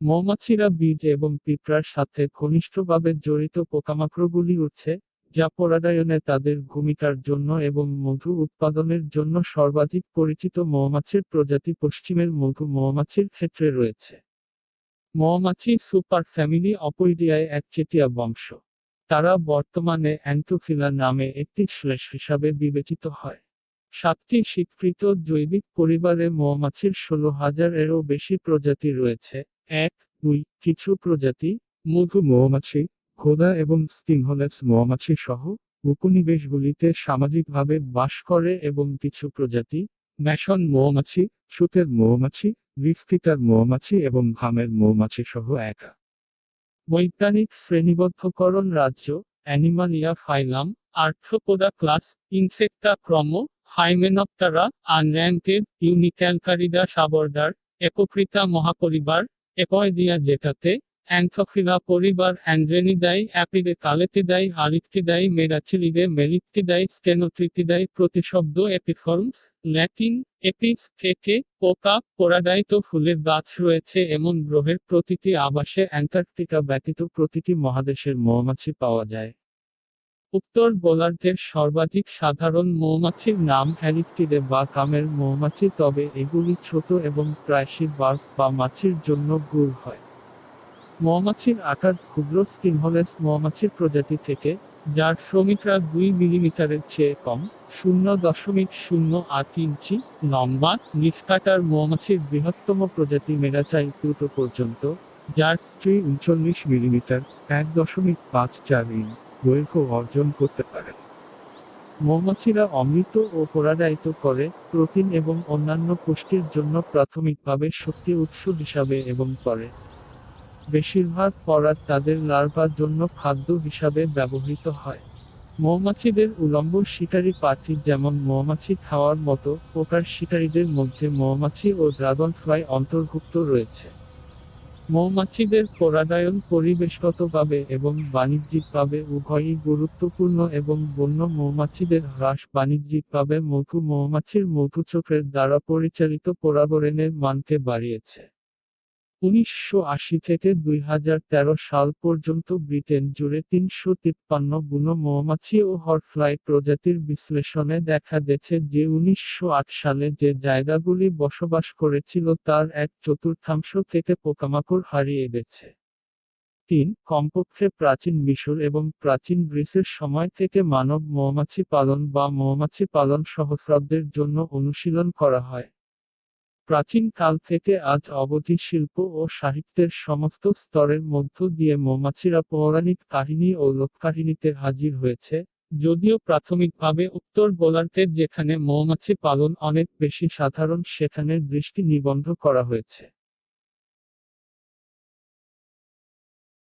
মৌমাছিরা বীজ এবং পিঁপড়ার সাথে ঘনিষ্ঠভাবে জড়িত পোকামাকড়গুলি উঠছে, যা পরাগায়নে তাদের ভূমিকার জন্য এবং মধু উৎপাদনের জন্য সর্বাধিক পরিচিত মৌমাছির প্রজাতি পশ্চিমের মধু মৌমাছির ক্ষেত্রে রয়েছে। মৌমাছি সুপারফ্যামিলি অপইডিয়ায় একচেটিয়া বংশ। তারা বর্তমানে অ্যান্থোফিলা নামে একটি শ্লেষ হিসাবে বিবেচিত হয়। 7টি স্বীকৃত জৈবিক পরিবারে মৌমাছির 16,000-এরও বেশি প্রজাতি রয়েছে। 1, 2 কিছু প্রজাতি মধু মৌমাছি, খোদা এবং স্টিংহলেস মৌমাছি সহ উপনিবেশগুলিতে সামাজিকভাবে বাস করে এবং কিছু প্রজাতি ম্যাসন মৌমাছি, সুতের মৌমাছি, রিফকিটার মৌমাছি এবং ঘামের মৌমাছি সহ একা। বৈজ্ঞানিক শ্রেণীবদ্ধকরণ রাজ্য: অ্যানিমালিয়া ফাইলাম, আর্থ্রোপোডা ক্লাস, ইনসেক্টা ক্রম, হাইমেনপটেরা, আনর্যাঙ্কেড, ইউনিক্যালকারিডা সাবর্ডার, অ্যাপোক্রিটা মহাপরিবার, অ্যাপয়েডিয়া যেটাতে, অ্যান্থোফিলা পরিবার, অ্যান্ড্রেনিডাই, অ্যাপিডে, কালেটিডাই, হালিক্টিডাই, মেগাচিলিডে, মেলিট্টিডাই, স্টেনোট্রিটিডাই। প্রতিশব্দ: এপিফর্মস, ল্যাটিন এপিস থেকে পোকা, পোরাডাইট। ফুলের গাছ রয়েছে এমন গ্রহের প্রতিটি আবাসে অ্যান্টার্কটিকা ব্যতীত প্রতিটি মহাদেশের মৌমাছি পাওয়া যায়। উত্তর গোলার্ধের সর্বাধিক সাধারণ মৌমাছির নাম হ্যালিকটিডে বা কামের মৌমাছি, তবে এগুলি ছোট এবং প্রায়শই বার্ব বা মাছির জন্য গুড় হয়। মৌমাছির আকার ক্ষুদ্র স্টিংহলেস মৌমাছির প্রজাতি থেকে, যার শ্রমিকরা 2 মিলিমিটারের চেয়ে কম, 0.08 ইঞ্চি লম্বা। নিষ্কাটার মৌমাছির বৃহত্তম প্রজাতি মেগাচাইল্ড পর্যন্ত, যার স্ত্রী 39 মিলিমিটার, 1.54 ইঞ্চি দৈর্ঘ্য অর্জন করতে পারে। মৌমাছিরা অমৃত ও পরাগায়িত করে, প্রোটিন এবং অন্যান্য পুষ্টির জন্য প্রাথমিকভাবে শক্তি উৎস হিসাবে এবং করে। বেশিরভাগ পরাগ তাদের লার্ভার জন্য খাদ্য হিসাবে ব্যবহৃত হয়। মৌমাছিদের উলম্ব শিকারী পাখি যেমন মৌমাছি খাওয়ার মতো পোকার শিকারীদের মধ্যে মৌমাছি ও ড্রাগনফ্লাই অন্তর্ভুক্ত রয়েছে। মৌমাছিদের পরাগায়ন পরিবেশগতভাবে এবং বাণিজ্যিকভাবে উভয়ই গুরুত্বপূর্ণ এবং বন্য মৌমাছিদের হ্রাস বাণিজ্যিকভাবে মধু মৌমাছির মধুচক্রের দ্বারা পরিচালিত পরাগরেণের মানকে বাড়িয়েছে। 1980 থেকে 2013 সাল পর্যন্ত ব্রিটেন জুড়ে 353 বুনো মৌমাছি ও হর্সফ্লাই প্রজাতির বিশ্লেষণে দেখা গেছে যে 1908 সালে যে জায়গাগুলি বসবাস করেছিল তার 1/4 থেকে পোকামাকড় হারিয়ে গেছে। 3. কমপক্ষে প্রাচীন মিশর এবং প্রাচীন গ্রিসের সময় থেকে মানব মৌমাছি পালন বা মৌমাছি পালন সহস্রাব্দের জন্য অনুশীলন করা হয়। প্রাচীন কাল থেকে আজ অবধি শিল্প ও সাহিত্যের সমস্ত স্তরের মধ্য দিয়ে মৌমাছিরা পৌরাণিক কাহিনী ও লোককাহিনীতে হাজির হয়েছে, যদিও প্রাথমিকভাবে উত্তর গোলার্ধে যেখানে মৌমাছি পালন অনেক বেশি সাধারণ সেখানে দৃষ্টি নিবদ্ধ করা হয়েছে।